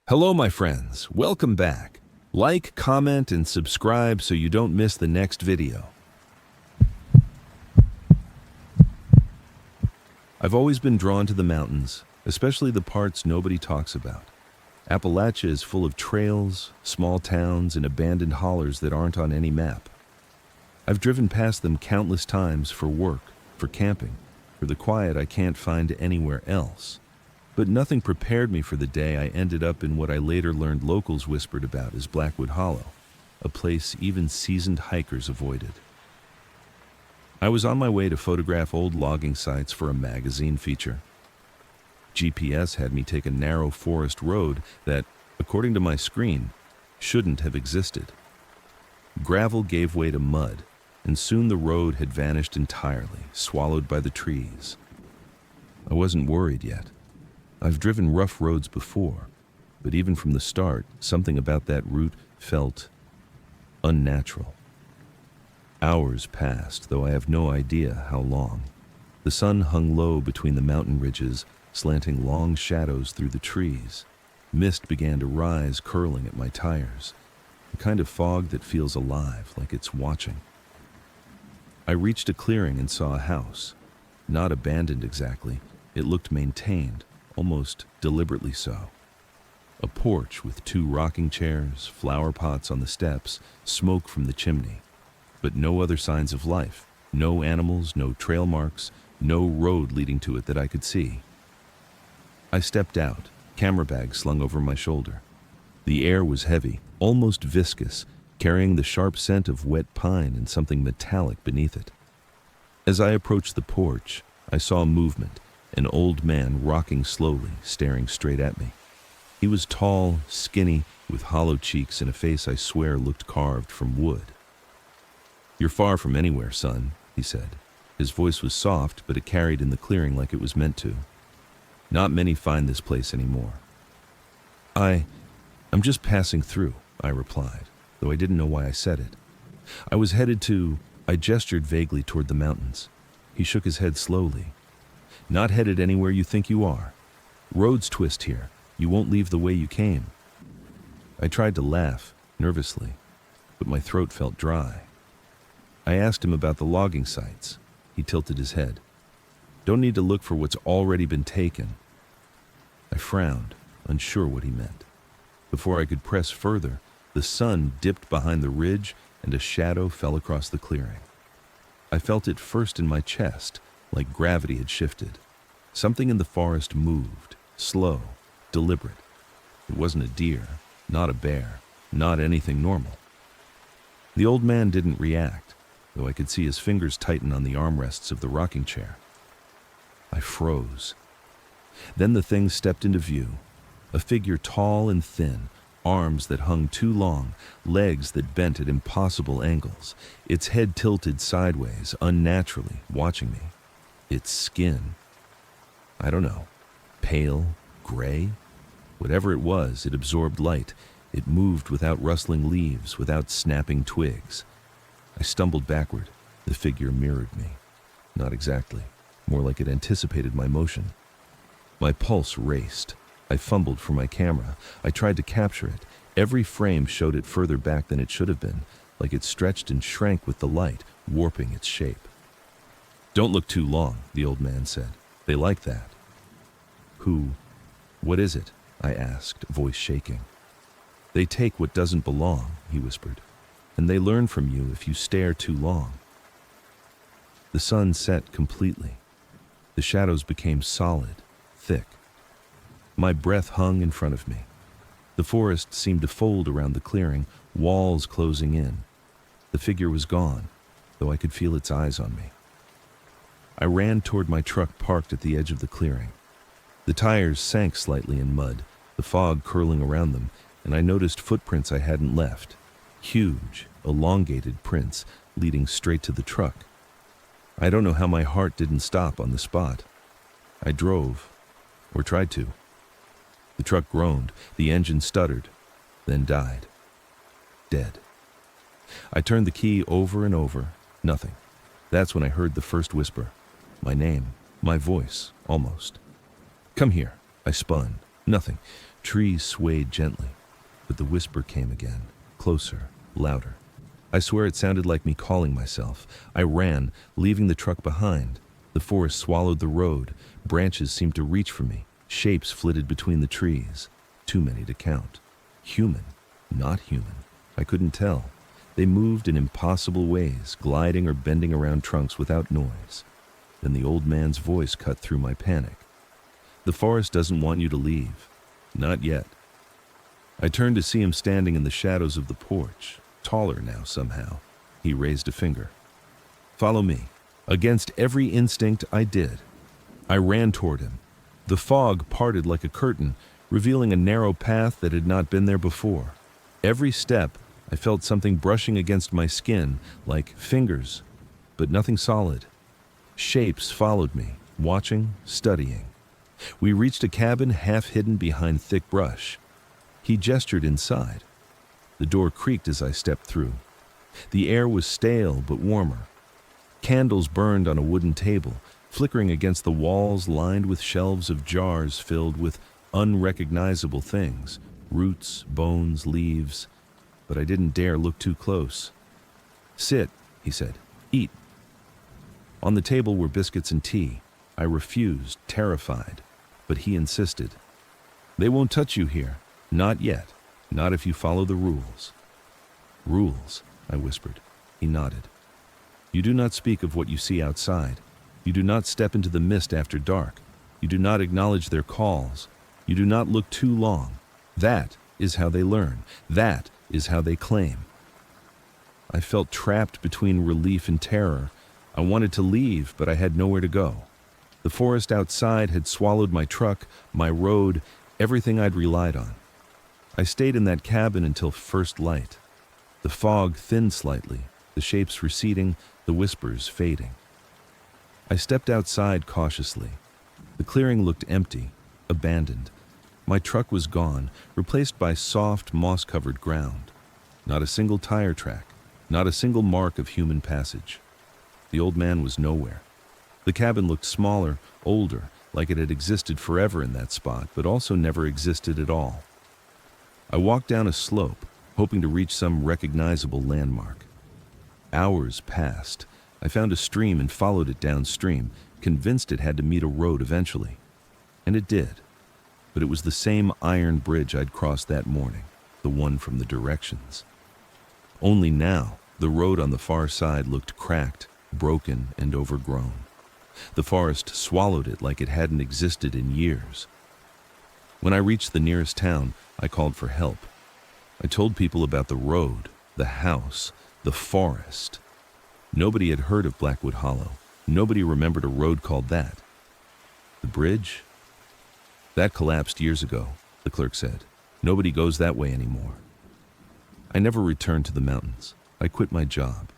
Hello, my friends. Welcome back. Like, comment, and subscribe so you don't miss the next video. I've always been drawn to the mountains, especially the parts nobody talks about. Appalachia is full of trails, small towns, and abandoned hollers that aren't on any map. I've driven past them countless times for work, for camping, for the quiet I can't find anywhere else. But nothing prepared me for the day I ended up in what I later learned locals whispered about as Blackwood Hollow, a place even seasoned hikers avoided. I was on my way to photograph old logging sites for a magazine feature. GPS had me take a narrow forest road that, according to my screen, shouldn't have existed. Gravel gave way to mud, and soon the road had vanished entirely, swallowed by the trees. I wasn't worried yet. I've driven rough roads before, but even from the start, something about that route felt unnatural. Hours passed, though I have no idea how long. The sun hung low between the mountain ridges, slanting long shadows through the trees. Mist began to rise, curling at my tires, the kind of fog that feels alive, like it's watching. I reached a clearing and saw a house. Not abandoned exactly, it looked maintained, almost deliberately so. A porch with 2 rocking chairs, flower pots on the steps, smoke from the chimney. But no other signs of life, no animals, no trail marks, no road leading to it that I could see. I stepped out, camera bag slung over my shoulder. The air was heavy, almost viscous, carrying the sharp scent of wet pine and something metallic beneath it. As I approached the porch, I saw movement. An old man rocking slowly, staring straight at me. He was tall, skinny, with hollow cheeks and a face I swear looked carved from wood. "You're far from anywhere, son," he said. His voice was soft, but it carried in the clearing like it was meant to. "Not many find this place anymore." I'm just passing through," I replied, though I didn't know why I said it. I was headed to... I gestured vaguely toward the mountains. He shook his head slowly. "Not headed anywhere you think you are. Roads twist here. You won't leave the way you came." I tried to laugh, nervously, but my throat felt dry. I asked him about the logging sites. He tilted his head. "Don't need to look for what's already been taken." I frowned, unsure what he meant. Before I could press further, the sun dipped behind the ridge and a shadow fell across the clearing. I felt it first in my chest, like gravity had shifted. Something in the forest moved, slow, deliberate. It wasn't a deer, not a bear, not anything normal. The old man didn't react, though I could see his fingers tighten on the armrests of the rocking chair. I froze. Then the thing stepped into view, a figure tall and thin, arms that hung too long, legs that bent at impossible angles, its head tilted sideways, unnaturally, watching me. Its skin, I don't know, pale, gray? Whatever it was, it absorbed light. It moved without rustling leaves, without snapping twigs. I stumbled backward. The figure mirrored me. Not exactly. More like it anticipated my motion. My pulse raced. I fumbled for my camera. I tried to capture it. Every frame showed it further back than it should have been, like it stretched and shrank with the light, warping its shape. "Don't look too long," the old man said. "They like that." What is it?" I asked, voice shaking. "They take what doesn't belong," he whispered, "and they learn from you if you stare too long." The sun set completely. The shadows became solid, thick. My breath hung in front of me. The forest seemed to fold around the clearing, walls closing in. The figure was gone, though I could feel its eyes on me. I ran toward my truck parked at the edge of the clearing. The tires sank slightly in mud, the fog curling around them, and I noticed footprints I hadn't left. Huge, elongated prints leading straight to the truck. I don't know how my heart didn't stop on the spot. I drove, or tried to. The truck groaned, the engine stuttered, then died. Dead. I turned the key over and over, nothing. That's when I heard the first whisper. My name, my voice, almost. "Come here," I spun. Nothing. Trees swayed gently, but the whisper came again, closer, louder. I swear it sounded like me calling myself. I ran, leaving the truck behind. The forest swallowed the road. Branches seemed to reach for me. Shapes flitted between the trees. Too many to count. Human, not human. I couldn't tell. They moved in impossible ways, gliding or bending around trunks without noise. Then the old man's voice cut through my panic. The forest doesn't want you to leave. Not yet. I turned to see him standing in the shadows of the porch, taller now somehow. He raised a finger. Follow me. Against every instinct, I did. I ran toward him. The fog parted like a curtain, revealing a narrow path that had not been there before. Every step, I felt something brushing against my skin, like fingers, but nothing solid. Shapes followed me, watching, studying. We reached a cabin half hidden behind thick brush. He gestured inside. The door creaked as I stepped through. The air was stale but warmer. Candles burned on a wooden table, flickering against the walls lined with shelves of jars filled with unrecognizable things, roots, bones, leaves. But I didn't dare look too close. Sit, he said. Eat. On the table were biscuits and tea. I refused, terrified, but he insisted. They won't touch you here. Not yet. Not if you follow the rules. Rules, I whispered. He nodded. You do not speak of what you see outside. You do not step into the mist after dark. You do not acknowledge their calls. You do not look too long. That is how they learn. That is how they claim. I felt trapped between relief and terror. I wanted to leave, but I had nowhere to go. The forest outside had swallowed my truck, my road, everything I'd relied on. I stayed in that cabin until first light. The fog thinned slightly, the shapes receding, the whispers fading. I stepped outside cautiously. The clearing looked empty, abandoned. My truck was gone, replaced by soft, moss-covered ground. Not a single tire track, not a single mark of human passage. The old man was nowhere. The cabin looked smaller, older, like it had existed forever in that spot, but also never existed at all. I walked down a slope, hoping to reach some recognizable landmark. Hours passed. I found a stream and followed it downstream, convinced it had to meet a road eventually. And it did. But it was the same iron bridge I'd crossed that morning, the one from the directions. Only now, the road on the far side looked cracked, broken, and overgrown. The forest swallowed it like it hadn't existed in years. When I reached the nearest town, I called for help. I told people about the road, the house, the forest. Nobody had heard of Blackwood Hollow. Nobody remembered a road called that. The bridge? That collapsed years ago, the clerk said. Nobody goes that way anymore. I never returned to the mountains. I quit my job.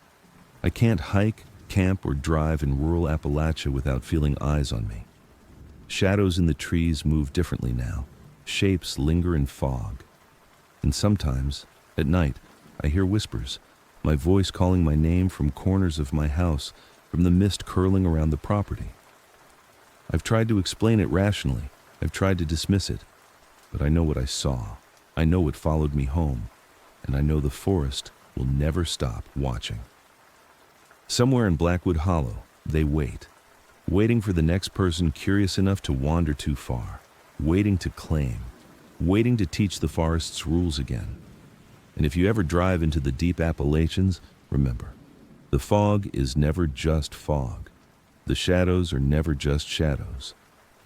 I can't hike, camp, or drive in rural Appalachia without feeling eyes on me. Shadows in the trees move differently now. Shapes linger in fog. And sometimes, at night, I hear whispers, my voice calling my name from corners of my house, from the mist curling around the property. I've tried to explain it rationally. I've tried to dismiss it. But I know what I saw. I know what followed me home. And I know the forest will never stop watching. Somewhere in Blackwood Hollow, they wait. Waiting for the next person curious enough to wander too far. Waiting to claim. Waiting to teach the forest's rules again. And if you ever drive into the deep Appalachians, remember, the fog is never just fog. The shadows are never just shadows.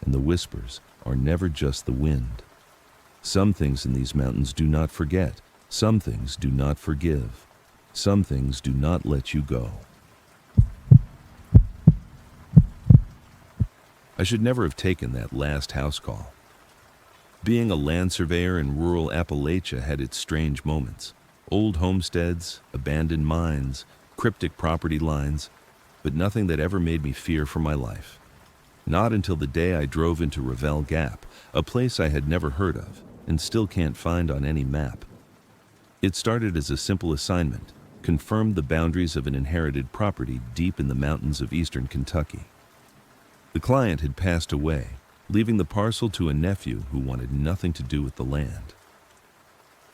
And the whispers are never just the wind. Some things in these mountains do not forget. Some things do not forgive. Some things do not let you go. I should never have taken that last house call. Being a land surveyor in rural Appalachia had its strange moments. Old homesteads, abandoned mines, cryptic property lines, but nothing that ever made me fear for my life. Not until the day I drove into Ravel Gap, a place I had never heard of and still can't find on any map. It started as a simple assignment, confirmed the boundaries of an inherited property deep in the mountains of eastern Kentucky. The client had passed away, leaving the parcel to a nephew who wanted nothing to do with the land.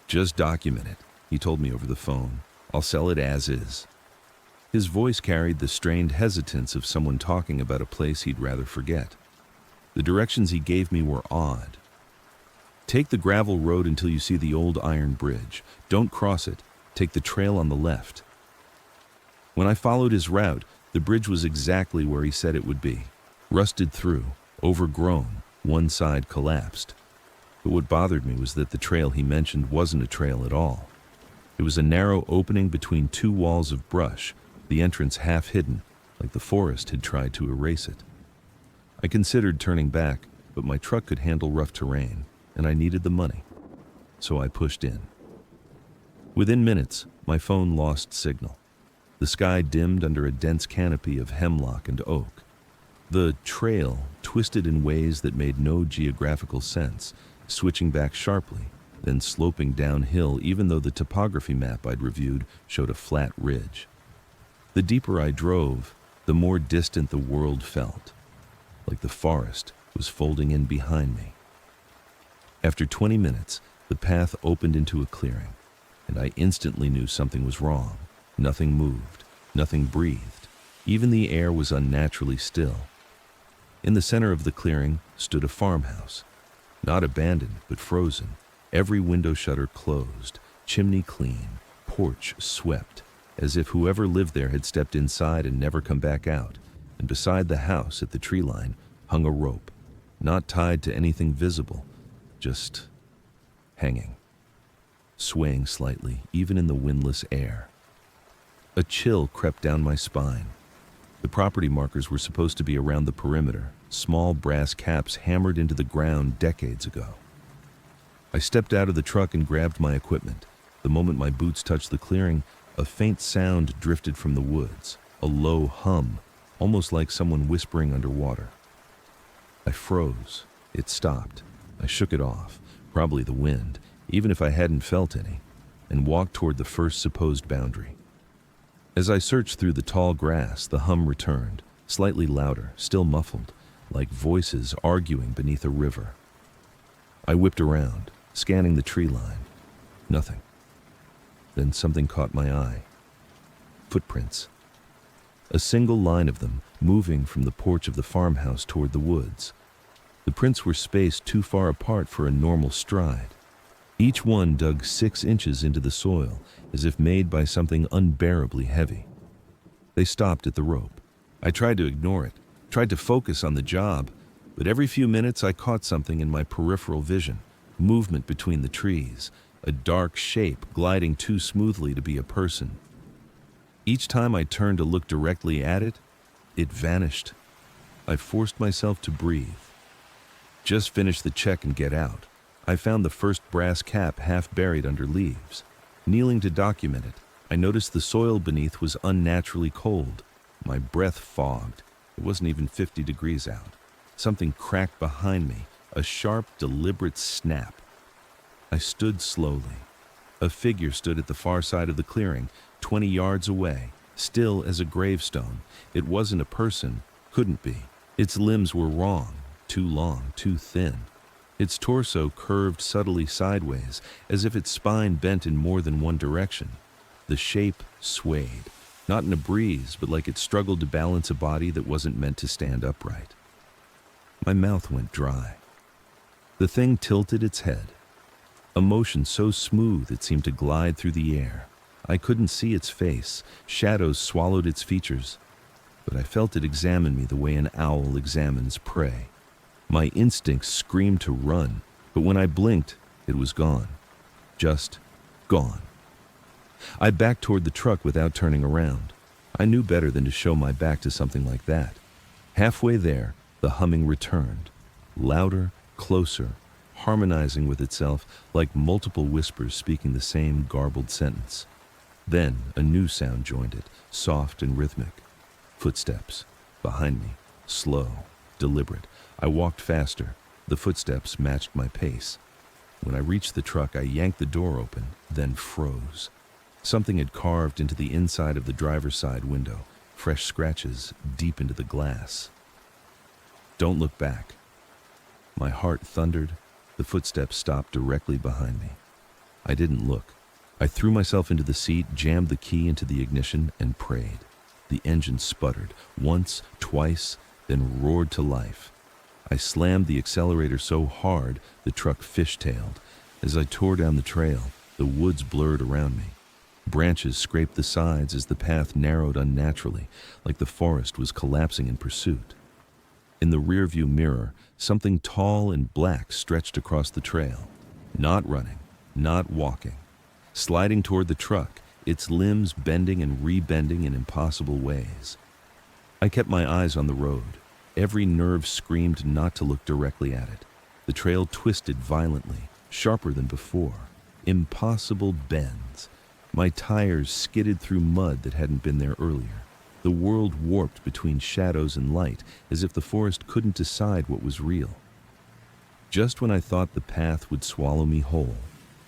"Just document it," he told me over the phone. "I'll sell it as is." His voice carried the strained hesitance of someone talking about a place he'd rather forget. The directions he gave me were odd. "Take the gravel road until you see the old iron bridge. Don't cross it. Take the trail on the left." When I followed his route, the bridge was exactly where he said it would be. Rusted through, overgrown, one side collapsed. But what bothered me was that the trail he mentioned wasn't a trail at all. It was a narrow opening between two walls of brush, the entrance half hidden, like the forest had tried to erase it. I considered turning back, but my truck could handle rough terrain, and I needed the money. So I pushed in. Within minutes, my phone lost signal. The sky dimmed under a dense canopy of hemlock and oak. The trail twisted in ways that made no geographical sense, switching back sharply, then sloping downhill even though the topography map I'd reviewed showed a flat ridge. The deeper I drove, the more distant the world felt, like the forest was folding in behind me. After 20 minutes, the path opened into a clearing, and I instantly knew something was wrong. Nothing moved, nothing breathed. Even the air was unnaturally still. In the center of the clearing stood a farmhouse, not abandoned but frozen, every window shutter closed, chimney clean, porch swept, as if whoever lived there had stepped inside and never come back out. And beside the house at the tree line hung a rope, not tied to anything visible, just hanging, swaying slightly even in the windless air. A chill crept down my spine. The property markers were supposed to be around the perimeter, small brass caps hammered into the ground decades ago. I stepped out of the truck and grabbed my equipment. The moment my boots touched the clearing, a faint sound drifted from the woods, a low hum, almost like someone whispering underwater. I froze. It stopped. I shook it off, probably the wind, even if I hadn't felt any, and walked toward the first supposed boundary. As I searched through the tall grass, the hum returned, slightly louder, still muffled, like voices arguing beneath a river. I whipped around, scanning the tree line. Nothing. Then something caught my eye. Footprints. A single line of them, moving from the porch of the farmhouse toward the woods. The prints were spaced too far apart for a normal stride. Each one dug 6 inches into the soil, as if made by something unbearably heavy. They stopped at the rope. I tried to ignore it, tried to focus on the job, but every few minutes I caught something in my peripheral vision, movement between the trees, a dark shape gliding too smoothly to be a person. Each time I turned to look directly at it, it vanished. I forced myself to breathe. Just finish the check and get out. I found the first brass cap half buried under leaves. Kneeling to document it, I noticed the soil beneath was unnaturally cold. My breath fogged. It wasn't even 50 degrees out. Something cracked behind me, a sharp, deliberate snap. I stood slowly. A figure stood at the far side of the clearing, 20 yards away, still as a gravestone. It wasn't a person, couldn't be. Its limbs were wrong, too long, too thin. Its torso curved subtly sideways, as if its spine bent in more than one direction. The shape swayed, not in a breeze, but like it struggled to balance a body that wasn't meant to stand upright. My mouth went dry. The thing tilted its head, a motion so smooth it seemed to glide through the air. I couldn't see its face. Shadows swallowed its features, but I felt it examine me the way an owl examines prey. My instincts screamed to run, but when I blinked, it was gone. Just gone. I backed toward the truck without turning around. I knew better than to show my back to something like that. Halfway there, the humming returned. Louder, closer, harmonizing with itself like multiple whispers speaking the same garbled sentence. Then a new sound joined it, soft and rhythmic. Footsteps. Behind me. Slow, deliberate. I walked faster. The footsteps matched my pace. When I reached the truck, I yanked the door open, then froze. Something had carved into the inside of the driver's side window, fresh scratches deep into the glass. "Don't look back." My heart thundered. The footsteps stopped directly behind me. I didn't look. I threw myself into the seat, jammed the key into the ignition, and prayed. The engine sputtered, once, twice, then roared to life. I slammed the accelerator so hard the truck fishtailed. As I tore down the trail, the woods blurred around me. Branches scraped the sides as the path narrowed unnaturally, like the forest was collapsing in pursuit. In the rearview mirror, something tall and black stretched across the trail. Not running, not walking. Sliding toward the truck, its limbs bending and rebending in impossible ways. I kept my eyes on the road. Every nerve screamed not to look directly at it. The trail twisted violently, sharper than before. Impossible bends. My tires skidded through mud that hadn't been there earlier. The world warped between shadows and light, as if the forest couldn't decide what was real. Just when I thought the path would swallow me whole,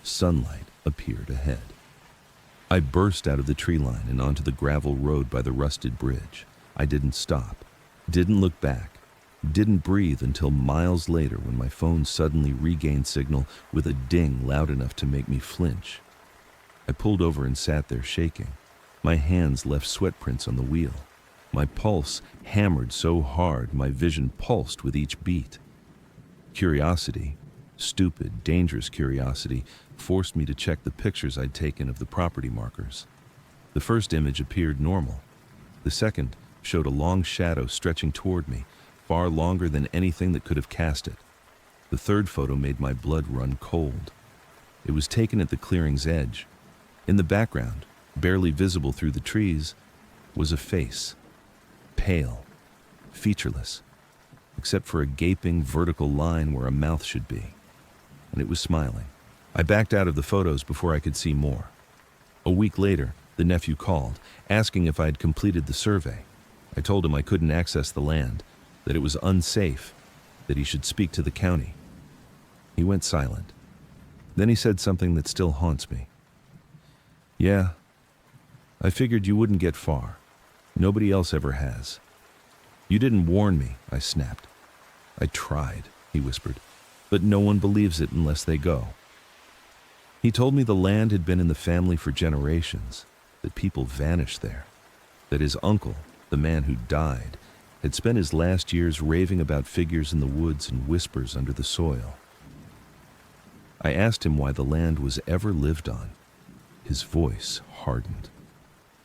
sunlight appeared ahead. I burst out of the tree line and onto the gravel road by the rusted bridge. I didn't stop, didn't look back, didn't breathe until miles later when my phone suddenly regained signal with a ding loud enough to make me flinch. I pulled over and sat there shaking. My hands left sweat prints on the wheel. My pulse hammered so hard my vision pulsed with each beat. Curiosity, stupid, dangerous curiosity, forced me to check the pictures I'd taken of the property markers. The first image appeared normal. The second showed a long shadow stretching toward me, far longer than anything that could have cast it. The third photo made my blood run cold. It was taken at the clearing's edge. In the background, barely visible through the trees, was a face. Pale, featureless, except for a gaping vertical line where a mouth should be. And it was smiling. I backed out of the photos before I could see more. A week later, the nephew called, asking if I had completed the survey. I told him I couldn't access the land, that it was unsafe, that he should speak to the county. He went silent. Then he said something that still haunts me. "Yeah, I figured you wouldn't get far. Nobody else ever has." "You didn't warn me," I snapped. "I tried," he whispered, "but no one believes it unless they go." He told me the land had been in the family for generations, that people vanished there, that his uncle, the man who died, had spent his last years raving about figures in the woods and whispers under the soil. I asked him why the land was ever lived on. His voice hardened.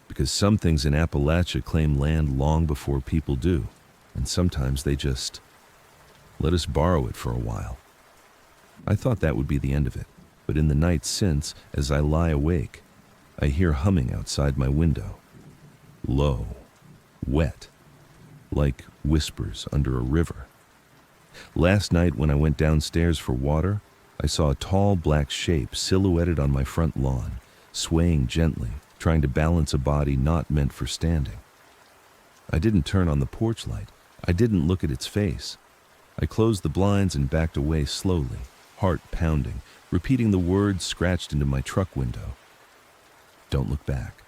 Because some things in Appalachia claim land long before people do, and sometimes they just let us borrow it for a while. I thought that would be the end of it, but in the nights since, as I lie awake, I hear humming outside my window. Low, wet, like whispers under a river. Last night when I went downstairs for water, I saw a tall black shape silhouetted on my front lawn, swaying gently, trying to balance a body not meant for standing. I didn't turn on the porch light. I didn't look at its face. I closed the blinds and backed away slowly, heart pounding, repeating the words scratched into my truck window. Don't look back.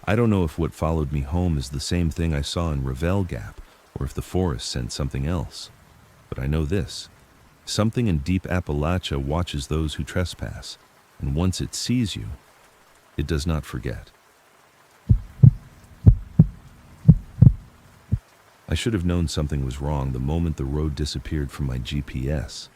I don't know if what followed me home is the same thing I saw in Revel Gap, or if the forest sent something else. But I know this. Something in deep Appalachia watches those who trespass, and once it sees you, it does not forget. I should have known something was wrong the moment the road disappeared from my GPS.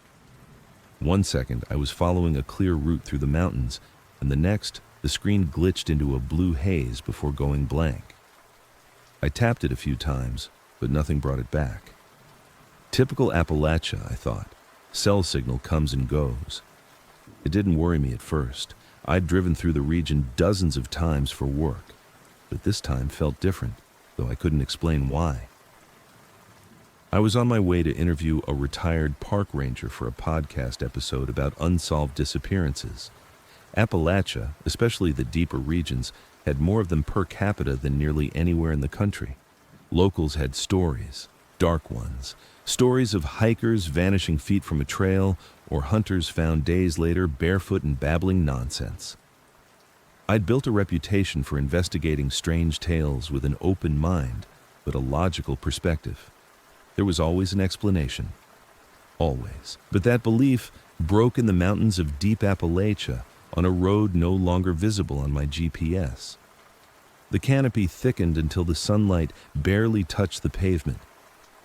1 second, I was following a clear route through the mountains, and the next, the screen glitched into a blue haze before going blank. I tapped it a few times, but nothing brought it back. Typical Appalachia, I thought. Cell signal comes and goes. It didn't worry me at first. I'd driven through the region dozens of times for work, but this time felt different, though I couldn't explain why. I was on my way to interview a retired park ranger for a podcast episode about unsolved disappearances. Appalachia, especially the deeper regions, had more of them per capita than nearly anywhere in the country. Locals had stories, dark ones, stories of hikers vanishing feet from a trail or hunters found days later barefoot and babbling nonsense. I'd built a reputation for investigating strange tales with an open mind, but a logical perspective. There was always an explanation. always. But that belief broke in the mountains of deep Appalachia on a road no longer visible on my GPS. The canopy thickened until the sunlight barely touched the pavement.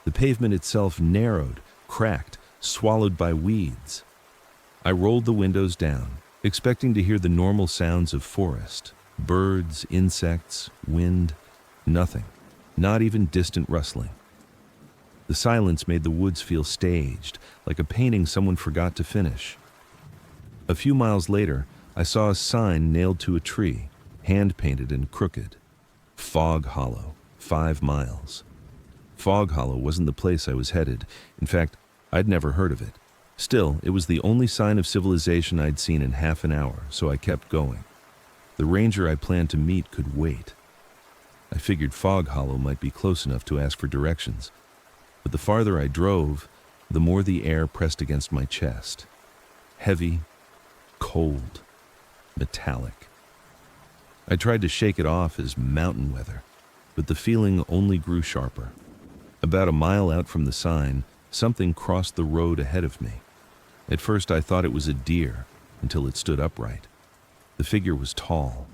The pavement itself narrowed, cracked, swallowed by weeds. I rolled the windows down, expecting to hear the normal sounds of forest, birds, insects, wind. Nothing, not even distant rustling. The silence made the woods feel staged, like a painting someone forgot to finish. A few miles later, I saw a sign nailed to a tree, hand-painted and crooked. Fog Hollow, 5 miles. Fog Hollow wasn't the place I was headed. In fact, I'd never heard of it. Still, it was the only sign of civilization I'd seen in half an hour, so I kept going. The ranger I planned to meet could wait. I figured Fog Hollow might be close enough to ask for directions, but the farther I drove, the more the air pressed against my chest. Heavy, cold, metallic. I tried to shake it off as mountain weather, but the feeling only grew sharper. About a mile out from the sign, something crossed the road ahead of me. At first I thought it was a deer, until it stood upright. The figure was tall,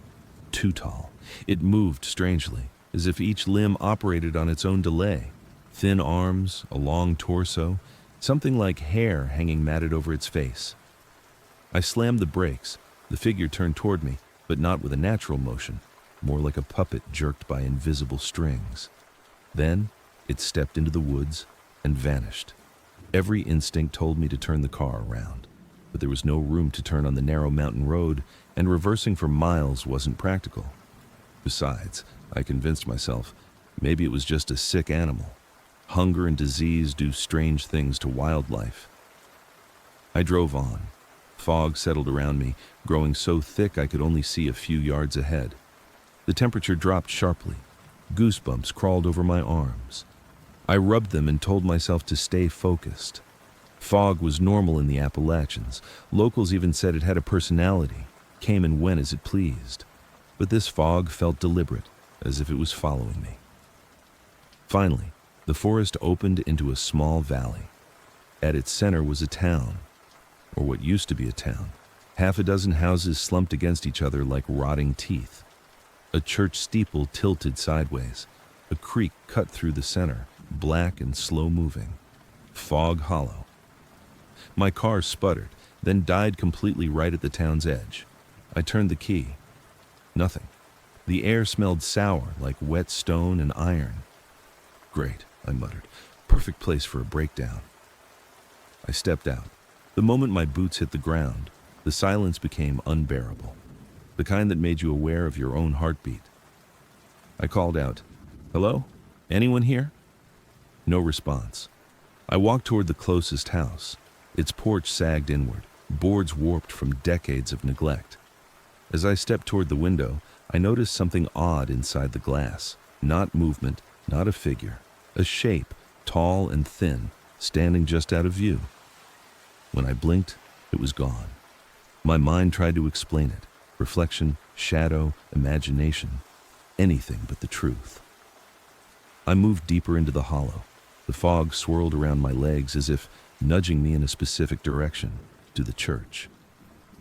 too tall. It moved strangely, as if each limb operated on its own delay. Thin arms, a long torso, something like hair hanging matted over its face. I slammed the brakes. The figure turned toward me, but not with a natural motion, more like a puppet jerked by invisible strings. Then it stepped into the woods and vanished. Every instinct told me to turn the car around, but there was no room to turn on the narrow mountain road, and reversing for miles wasn't practical. Besides, I convinced myself, maybe it was just a sick animal. Hunger and disease do strange things to wildlife. I drove on. Fog settled around me, growing so thick I could only see a few yards ahead. The temperature dropped sharply. Goosebumps crawled over my arms. I rubbed them and told myself to stay focused. Fog was normal in the Appalachians. Locals even said it had a personality, came and went as it pleased. But this fog felt deliberate, as if it was following me. Finally, the forest opened into a small valley. At its center was a town, or what used to be a town. Half a dozen houses slumped against each other like rotting teeth. A church steeple tilted sideways. A creek cut through the center, black and slow-moving. Fog Hollow. My car sputtered, then died completely right at the town's edge. I turned the key. Nothing. The air smelled sour, like wet stone and iron. Great, I muttered. Perfect place for a breakdown. I stepped out. The moment my boots hit the ground, the silence became unbearable. The kind that made you aware of your own heartbeat. I called out, "Hello? Anyone here?" No response. I walked toward the closest house. Its porch sagged inward, boards warped from decades of neglect. As I stepped toward the window, I noticed something odd inside the glass. Not movement, not a figure. A shape, tall and thin, standing just out of view. When I blinked, it was gone. My mind tried to explain it. Reflection, shadow, imagination. Anything but the truth. I moved deeper into the hollow. The fog swirled around my legs as if nudging me in a specific direction, to the church.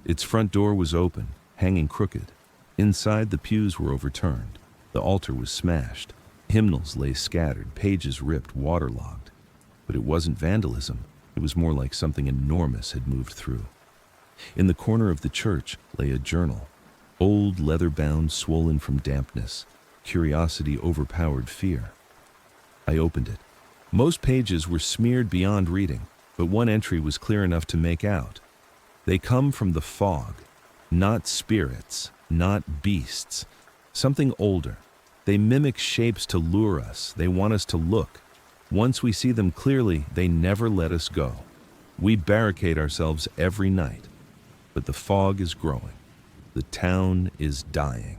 Its front door was open, hanging crooked. Inside, the pews were overturned. The altar was smashed. Hymnals lay scattered, pages ripped, waterlogged. But it wasn't vandalism. It was more like something enormous had moved through. In the corner of the church lay a journal. Old, leather-bound, swollen from dampness. Curiosity overpowered fear. I opened it. Most pages were smeared beyond reading, but one entry was clear enough to make out. They come from the fog. Not spirits, not beasts. Something older. They mimic shapes to lure us. They want us to look. Once we see them clearly, they never let us go. We barricade ourselves every night. But the fog is growing. The town is dying.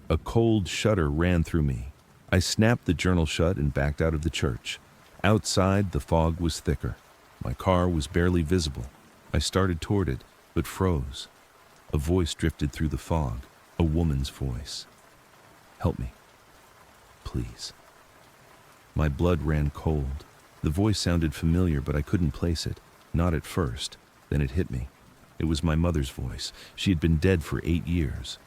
A cold shudder ran through me. I snapped the journal shut and backed out of the church. Outside, the fog was thicker. My car was barely visible. I started toward it, but froze. A voice drifted through the fog, a woman's voice. "Help me, please." My blood ran cold. The voice sounded familiar, but I couldn't place it. Not at first. Then it hit me. It was my mother's voice. She had been dead for 8 years.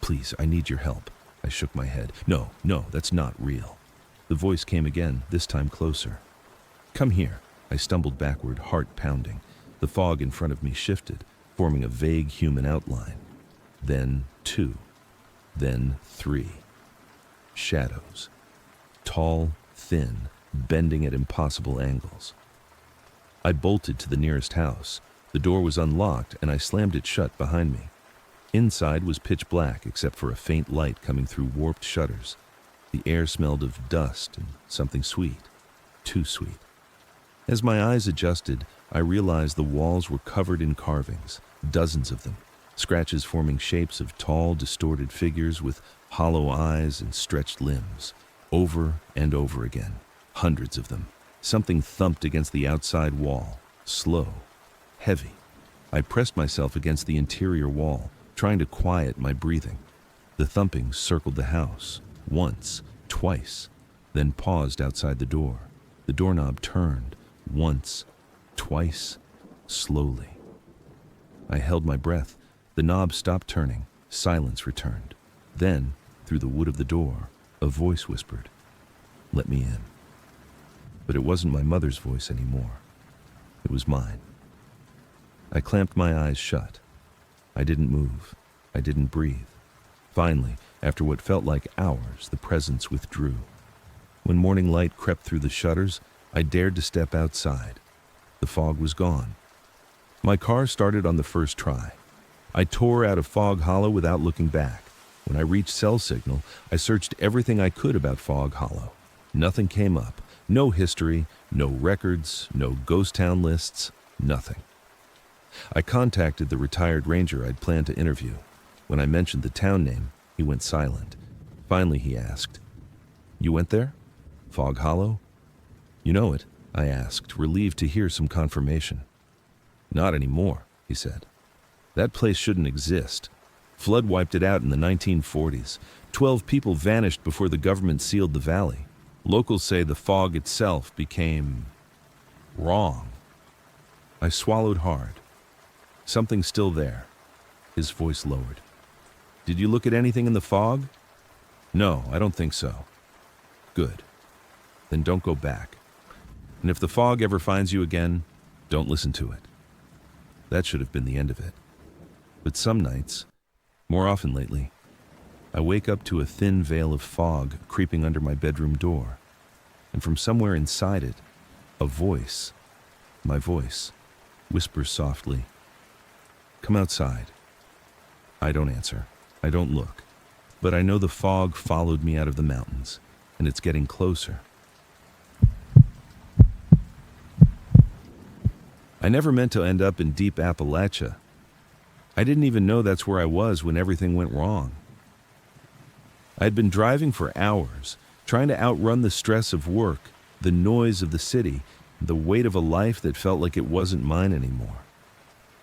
"Please, I need your help." I shook my head. No, that's not real." The voice came again, this time closer. "Come here." I stumbled backward, heart pounding. The fog in front of me shifted, forming a vague human outline. Then 2. Then 3. Shadows. Tall, thin, bending at impossible angles. I bolted to the nearest house. The door was unlocked, and I slammed it shut behind me. Inside was pitch black, except for a faint light coming through warped shutters. The air smelled of dust and something sweet. Too sweet. As my eyes adjusted, I realized the walls were covered in carvings, dozens of them, scratches forming shapes of tall, distorted figures with hollow eyes and stretched limbs. Over and over again, hundreds of them. Something thumped against the outside wall, slow, heavy. I pressed myself against the interior wall, trying to quiet my breathing. The thumping circled the house, once, twice, then paused outside the door. The doorknob turned, once, twice, slowly. I held my breath. The knob stopped turning. Silence returned. Then, through the wood of the door, a voice whispered, "Let me in." But it wasn't my mother's voice anymore. It was mine. I clamped my eyes shut. I didn't move. I didn't breathe. Finally, after what felt like hours, the presence withdrew. When morning light crept through the shutters, I dared to step outside. The fog was gone. My car started on the first try. I tore out of Fog Hollow without looking back. When I reached cell signal, I searched everything I could about Fog Hollow. Nothing came up. No history, no records, no ghost town lists, nothing. I contacted the retired ranger I'd planned to interview. When I mentioned the town name, he went silent. Finally, he asked, "You went there? Fog Hollow?" "You know it?" I asked, relieved to hear some confirmation. "Not anymore," he said. "That place shouldn't exist. Flood wiped it out in the 1940s. 12 people vanished before the government sealed the valley. Locals say the fog itself became wrong." I swallowed hard. "Something's still there." His voice lowered. "Did you look at anything in the fog?" "No, I don't think so." "Good. Then don't go back. And if the fog ever finds you again, don't listen to it." That should have been the end of it. But some nights, more often lately, I wake up to a thin veil of fog creeping under my bedroom door. And from somewhere inside it, a voice, my voice, whispers softly, "Come outside." I don't answer. I don't look. But I know the fog followed me out of the mountains, and it's getting closer. I never meant to end up in deep Appalachia. I didn't even know that's where I was when everything went wrong. I had been driving for hours, trying to outrun the stress of work, the noise of the city, the weight of a life that felt like it wasn't mine anymore.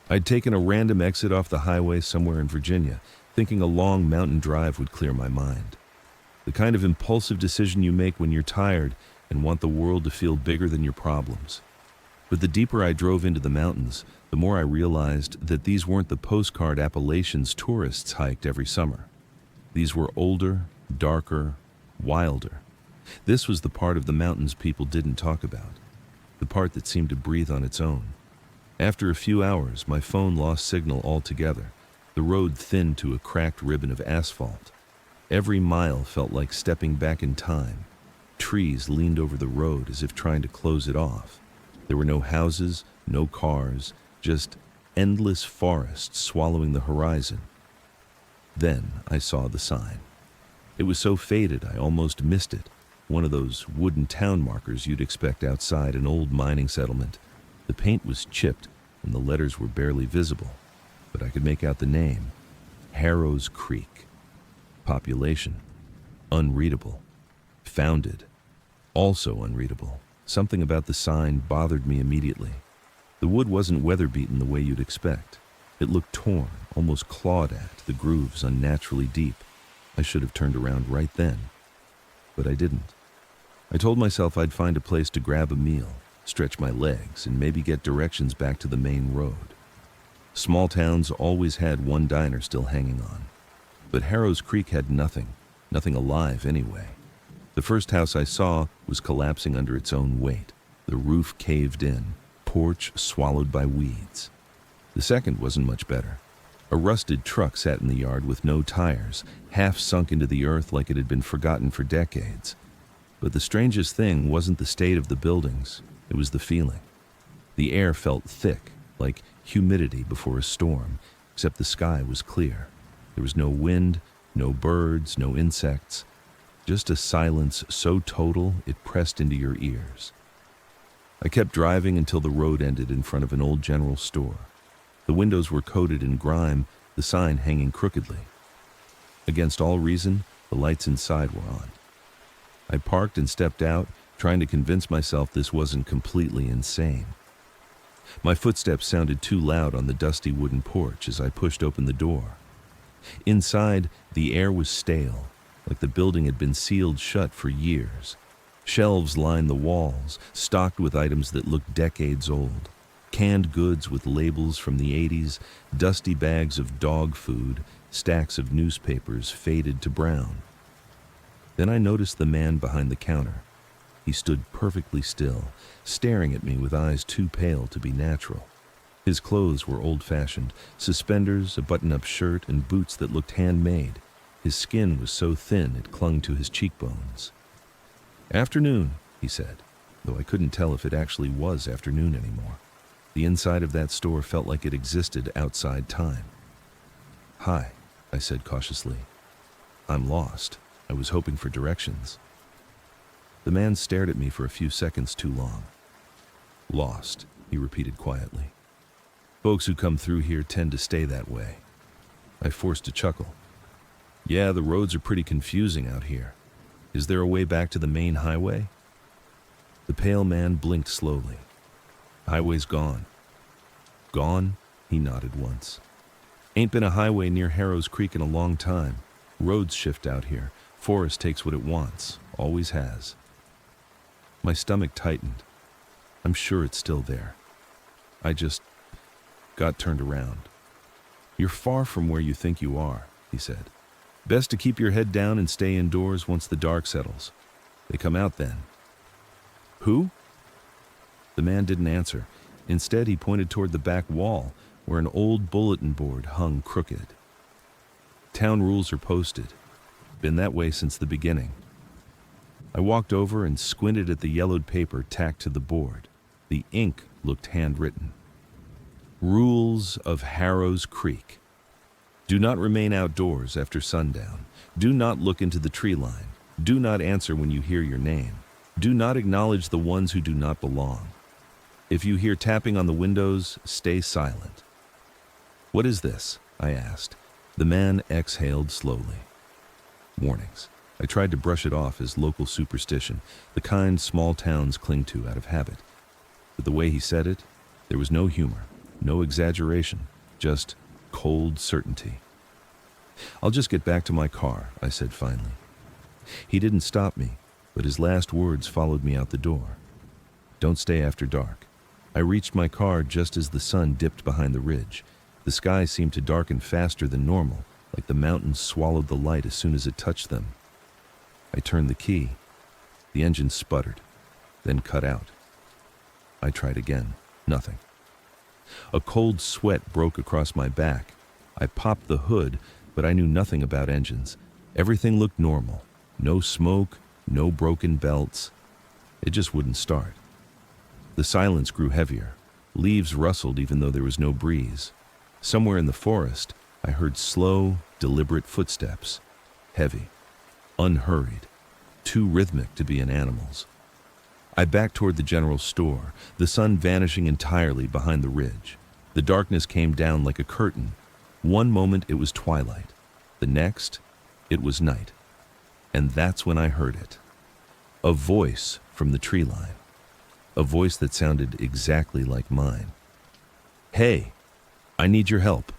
I'd taken a random exit off the highway somewhere in Virginia, thinking a long mountain drive would clear my mind. The kind of impulsive decision you make when you're tired and want the world to feel bigger than your problems. But the deeper I drove into the mountains, the more I realized that these weren't the postcard Appalachians tourists hiked every summer. These were older, darker, wilder. This was the part of the mountains people didn't talk about, the part that seemed to breathe on its own. After a few hours, my phone lost signal altogether. The road thinned to a cracked ribbon of asphalt. Every mile felt like stepping back in time. Trees leaned over the road as if trying to close it off. There were no houses, no cars, just endless forests swallowing the horizon. Then I saw the sign. It was so faded I almost missed it. One of those wooden town markers you'd expect outside an old mining settlement. The paint was chipped and the letters were barely visible, but I could make out the name, Harrow's Creek. Population, unreadable. Founded, also unreadable. Something about the sign bothered me immediately. The wood wasn't weather-beaten the way you'd expect. It looked torn, almost clawed at, the grooves unnaturally deep. I should have turned around right then, but I didn't. I told myself I'd find a place to grab a meal, stretch my legs, and maybe get directions back to the main road. Small towns always had one diner still hanging on, but Harrow's Creek had nothing alive anyway. The first house I saw was collapsing under its own weight, the roof caved in, porch swallowed by weeds. The second wasn't much better. A rusted truck sat in the yard with no tires, half sunk into the earth like it had been forgotten for decades. But the strangest thing wasn't the state of the buildings, it was the feeling. The air felt thick, like humidity before a storm, except the sky was clear. There was no wind, no birds, no insects, just a silence so total it pressed into your ears. I kept driving until the road ended in front of an old general store. The windows were coated in grime, the sign hanging crookedly. Against all reason, the lights inside were on. I parked and stepped out, trying to convince myself this wasn't completely insane. My footsteps sounded too loud on the dusty wooden porch as I pushed open the door. Inside, the air was stale, like the building had been sealed shut for years. Shelves lined the walls, stocked with items that looked decades old. Canned goods with labels from the 80s, dusty bags of dog food, stacks of newspapers faded to brown. Then I noticed the man behind the counter. He stood perfectly still, staring at me with eyes too pale to be natural. His clothes were old-fashioned, suspenders, a button-up shirt, and boots that looked handmade. His skin was so thin it clung to his cheekbones. "Afternoon," he said, though I couldn't tell if it actually was afternoon anymore. The inside of that store felt like it existed outside time. "Hi," I said cautiously. "I'm lost. I was hoping for directions." The man stared at me for a few seconds too long. "Lost," he repeated quietly. "Folks who come through here tend to stay that way." I forced a chuckle. "Yeah, the roads are pretty confusing out here. Is there a way back to the main highway?" The pale man blinked slowly. "Highway's gone." "Gone?" He nodded once. "Ain't been a highway near Harrow's Creek in a long time. Roads shift out here. Forest takes what it wants. Always has." My stomach tightened. I'm sure it's still there. I just got turned around. "You're far from where you think you are," he said. "Best to keep your head down and stay indoors once the dark settles. They come out then." "Who?" The man didn't answer. Instead, he pointed toward the back wall, where an old bulletin board hung crooked. "Town rules are posted. Been that way since the beginning." I walked over and squinted at the yellowed paper tacked to the board. The ink looked handwritten. "Rules of Harrow's Creek. Do not remain outdoors after sundown. Do not look into the tree line. Do not answer when you hear your name. Do not acknowledge the ones who do not belong. If you hear tapping on the windows, stay silent." "What is this?" I asked. The man exhaled slowly. "Warnings." I tried to brush it off as local superstition, the kind small towns cling to out of habit. But the way he said it, there was no humor, no exaggeration, just cold certainty. "I'll just get back to my car," I said finally. He didn't stop me, but his last words followed me out the door. "Don't stay after dark." I reached my car just as the sun dipped behind the ridge. The sky seemed to darken faster than normal, like the mountains swallowed the light as soon as it touched them. I turned the key. The engine sputtered, then cut out. I tried again. Nothing. A cold sweat broke across my back. I popped the hood, but I knew nothing about engines. Everything looked normal. No smoke, no broken belts. It just wouldn't start. The silence grew heavier. Leaves rustled even though there was no breeze. Somewhere in the forest, I heard slow, deliberate footsteps. Heavy, unhurried, too rhythmic to be an animal's. I backed toward the general store, the sun vanishing entirely behind the ridge. The darkness came down like a curtain. One moment it was twilight. The next, it was night. And that's when I heard it. A voice from the tree line. A voice that sounded exactly like mine. "Hey, I need your help."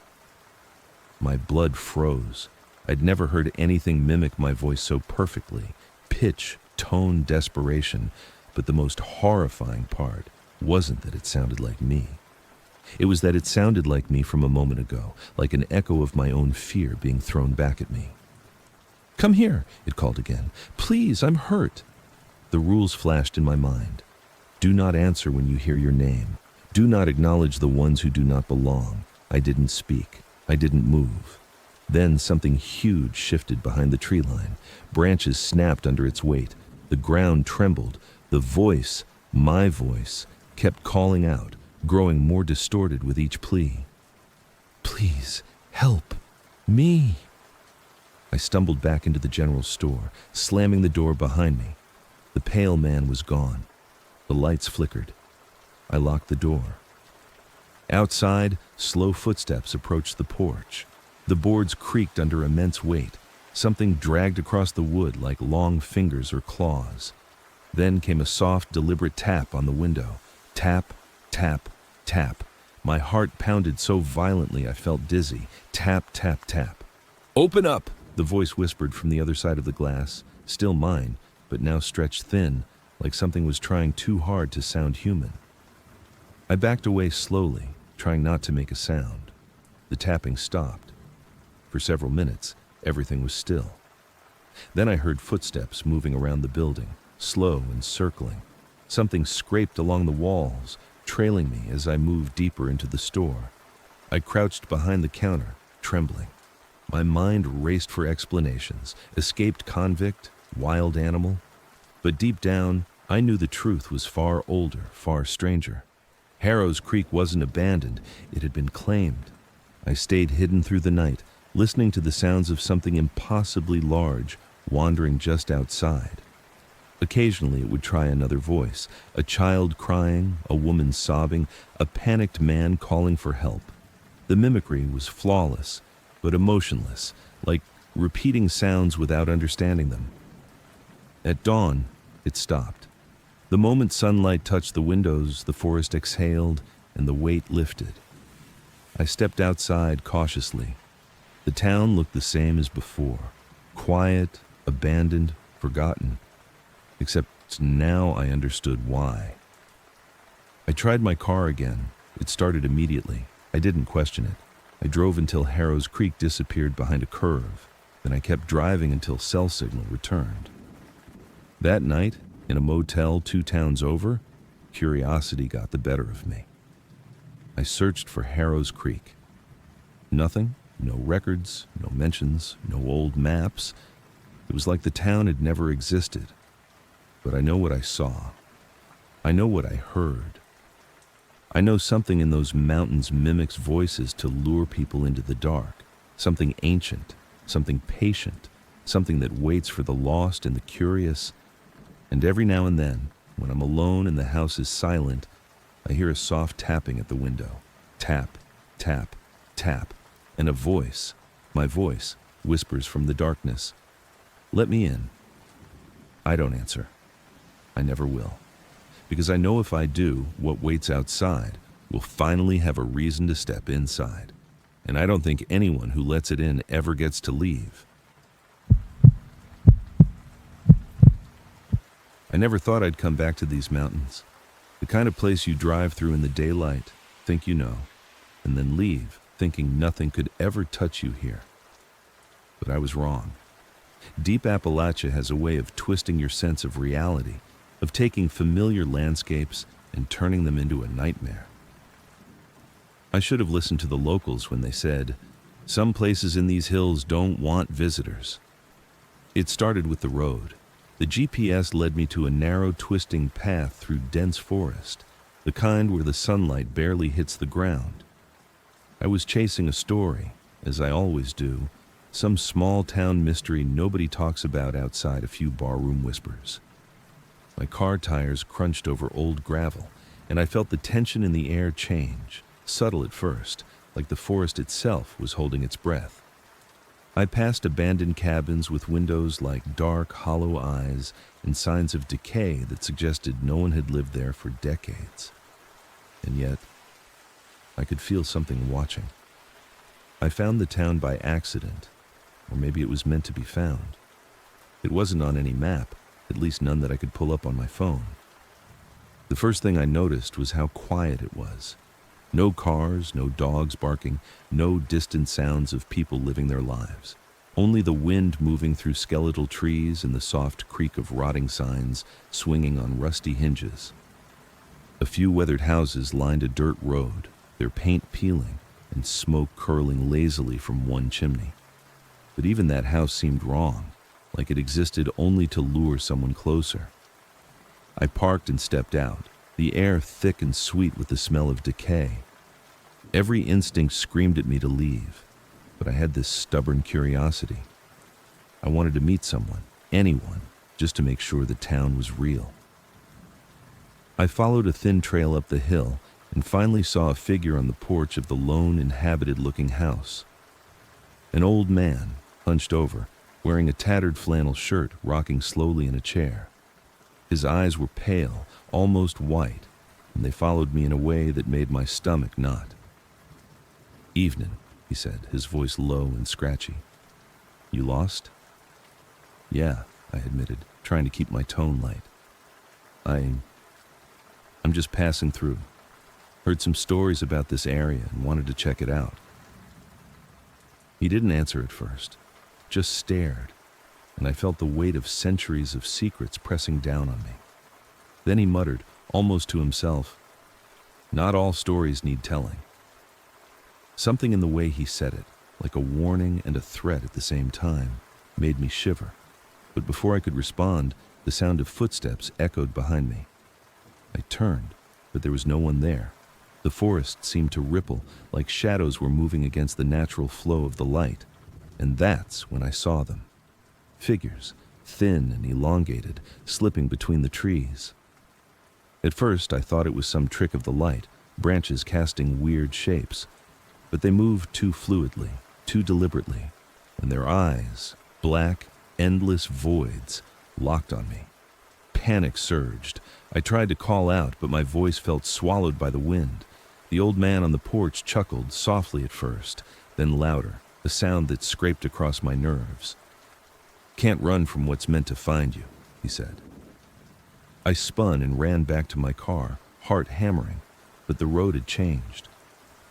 My blood froze. I'd never heard anything mimic my voice so perfectly. Pitch, tone desperation, but the most horrifying part wasn't that it sounded like me. It was that it sounded like me from a moment ago, like an echo of my own fear being thrown back at me. "Come here," it called again. "Please, I'm hurt." The rules flashed in my mind. Do not answer when you hear your name. Do not acknowledge the ones who do not belong. I didn't speak. I didn't move. Then something huge shifted behind the tree line. Branches snapped under its weight. The ground trembled. The voice, my voice, kept calling out, growing more distorted with each plea. "Please, help me." I stumbled back into the general store, slamming the door behind me. The pale man was gone. The lights flickered. I locked the door. Outside, slow footsteps approached the porch. The boards creaked under immense weight. Something dragged across the wood like long fingers or claws. Then came a soft, deliberate tap on the window. Tap, tap, tap. My heart pounded so violently I felt dizzy. Tap, tap, tap. "Open up!" the voice whispered from the other side of the glass, still mine, but now stretched thin, like something was trying too hard to sound human. I backed away slowly, trying not to make a sound. The tapping stopped. For several minutes, everything was still. Then I heard footsteps moving around the building, slow and circling. Something scraped along the walls, trailing me as I moved deeper into the store. I crouched behind the counter, trembling. My mind raced for explanations. Escaped convict, wild animal. But deep down, I knew the truth was far older, far stranger. Harrow's Creek wasn't abandoned, it had been claimed. I stayed hidden through the night, listening to the sounds of something impossibly large wandering just outside. Occasionally it would try another voice, a child crying, a woman sobbing, a panicked man calling for help. The mimicry was flawless, but emotionless, like repeating sounds without understanding them. At dawn, it stopped. The moment sunlight touched the windows, the forest exhaled and the weight lifted. I stepped outside cautiously. The town looked the same as before, quiet, abandoned, forgotten. Except now I understood why. I tried my car again. It started immediately. I didn't question it. I drove until Harrow's Creek disappeared behind a curve. Then I kept driving until cell signal returned. That night, in a motel 2 towns over, curiosity got the better of me. I searched for Harrow's Creek. Nothing, no records, no mentions, no old maps. It was like the town had never existed. But I know what I saw. I know what I heard. I know something in those mountains mimics voices to lure people into the dark. Something ancient, something patient, something that waits for the lost and the curious. And every now and then, when I'm alone and the house is silent, I hear a soft tapping at the window. Tap, tap, tap. And a voice, my voice, whispers from the darkness, "Let me in." I don't answer. I never will. Because I know if I do, what waits outside will finally have a reason to step inside. And I don't think anyone who lets it in ever gets to leave. I never thought I'd come back to these mountains. The kind of place you drive through in the daylight, think you know, and then leave, thinking nothing could ever touch you here. But I was wrong. Deep Appalachia has a way of twisting your sense of reality, of taking familiar landscapes and turning them into a nightmare. I should have listened to the locals when they said, "Some places in these hills don't want visitors." It started with the road. The GPS led me to a narrow, twisting path through dense forest, the kind where the sunlight barely hits the ground. I was chasing a story, as I always do, some small-town mystery nobody talks about outside a few barroom whispers. My car tires crunched over old gravel, and I felt the tension in the air change, subtle at first, like the forest itself was holding its breath. I passed abandoned cabins with windows like dark, hollow eyes and signs of decay that suggested no one had lived there for decades. And yet, I could feel something watching. I found the town by accident, or maybe it was meant to be found. It wasn't on any map, at least none that I could pull up on my phone. The first thing I noticed was how quiet it was. No cars, no dogs barking, no distant sounds of people living their lives. Only the wind moving through skeletal trees and the soft creak of rotting signs swinging on rusty hinges. A few weathered houses lined a dirt road, their paint peeling and smoke curling lazily from one chimney. But even that house seemed wrong, like it existed only to lure someone closer. I parked and stepped out, the air thick and sweet with the smell of decay. Every instinct screamed at me to leave, but I had this stubborn curiosity. I wanted to meet someone, anyone, just to make sure the town was real. I followed a thin trail up the hill and finally saw a figure on the porch of the lone inhabited-looking house. An old man, hunched over, wearing a tattered flannel shirt, rocking slowly in a chair. His eyes were pale, almost white, and they followed me in a way that made my stomach knot. "Evening," he said, his voice low and scratchy. "You lost?" "Yeah," I admitted, trying to keep my tone light. I'm just passing through. Heard some stories about this area and wanted to check it out." He didn't answer at first, just stared, and I felt the weight of centuries of secrets pressing down on me. Then he muttered, almost to himself, "Not all stories need telling." Something in the way he said it, like a warning and a threat at the same time, made me shiver. But before I could respond, the sound of footsteps echoed behind me. I turned, but there was no one there. The forest seemed to ripple, like shadows were moving against the natural flow of the light. And that's when I saw them. Figures, thin and elongated, slipping between the trees. At first, I thought it was some trick of the light, branches casting weird shapes. But they moved too fluidly, too deliberately, and their eyes, black, endless voids, locked on me. Panic surged. I tried to call out, but my voice felt swallowed by the wind. The old man on the porch chuckled, softly at first, then louder, a sound that scraped across my nerves. "Can't run from what's meant to find you," he said. I spun and ran back to my car, heart hammering, but the road had changed.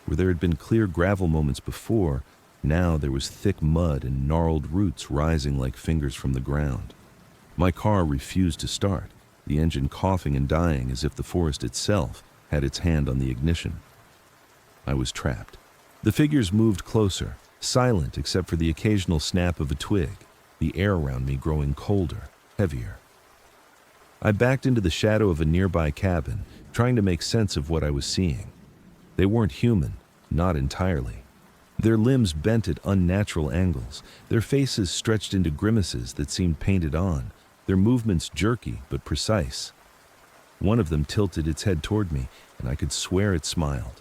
Where there had been clear gravel moments before, now there was thick mud and gnarled roots rising like fingers from the ground. My car refused to start, the engine coughing and dying as if the forest itself had its hand on the ignition. I was trapped. The figures moved closer, silent except for the occasional snap of a twig, the air around me growing colder, heavier. I backed into the shadow of a nearby cabin, trying to make sense of what I was seeing. They weren't human, not entirely. Their limbs bent at unnatural angles, their faces stretched into grimaces that seemed painted on, their movements jerky but precise. One of them tilted its head toward me, and I could swear it smiled.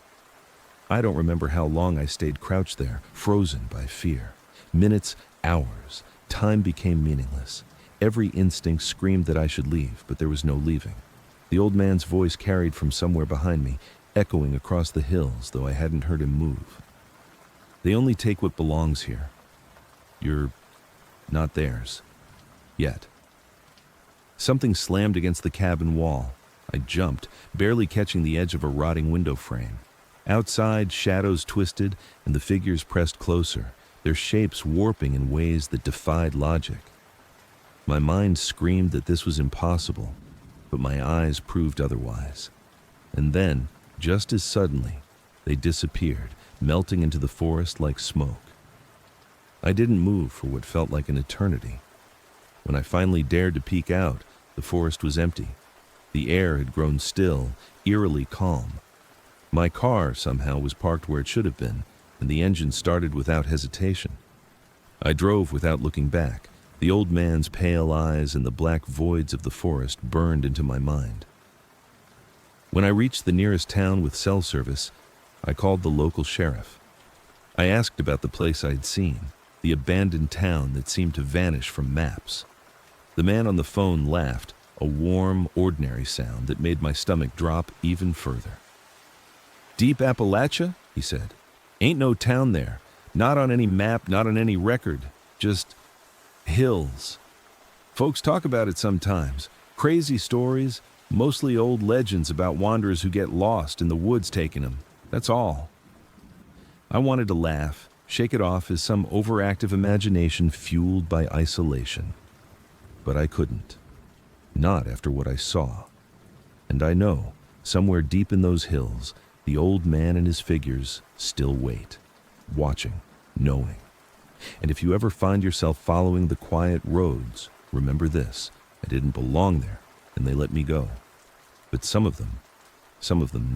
I don't remember how long I stayed crouched there, frozen by fear. Minutes, hours, time became meaningless. Every instinct screamed that I should leave, but there was no leaving. The old man's voice carried from somewhere behind me, echoing across the hills, though I hadn't heard him move. "They only take what belongs here. You're not theirs. Yet." Something slammed against the cabin wall. I jumped, barely catching the edge of a rotting window frame. Outside, shadows twisted, and the figures pressed closer, their shapes warping in ways that defied logic. My mind screamed that this was impossible, but my eyes proved otherwise. And then, just as suddenly, they disappeared, melting into the forest like smoke. I didn't move for what felt like an eternity. When I finally dared to peek out, the forest was empty. The air had grown still, eerily calm. My car, somehow, was parked where it should have been, and the engine started without hesitation. I drove without looking back. The old man's pale eyes and the black voids of the forest burned into my mind. When I reached the nearest town with cell service, I called the local sheriff. I asked about the place I had seen, the abandoned town that seemed to vanish from maps. The man on the phone laughed, a warm, ordinary sound that made my stomach drop even further. "Deep Appalachia?" he said. "Ain't no town there. Not on any map, not on any record. Just hills." Folks talk about it sometimes. Crazy stories, mostly old legends about wanderers who get lost and the woods taking them. That's all. I wanted to laugh, shake it off as some overactive imagination fueled by isolation. But I couldn't. Not after what I saw. And I know, somewhere deep in those hills, the old man and his figures still wait, watching, knowing. And if you ever find yourself following the quiet roads, remember this: I didn't belong there, and they let me go. But some of them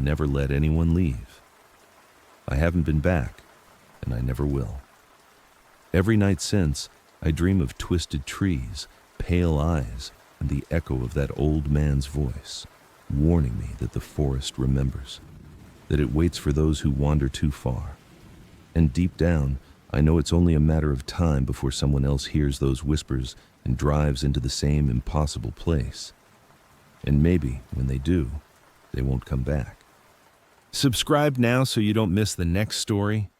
never let anyone leave. I haven't been back, and I never will. Every night since, I dream of twisted trees, pale eyes, and the echo of that old man's voice, warning me that the forest remembers, that it waits for those who wander too far. And deep down, I know it's only a matter of time before someone else hears those whispers and drives into the same impossible place. And maybe, when they do, they won't come back. Subscribe now so you don't miss the next story.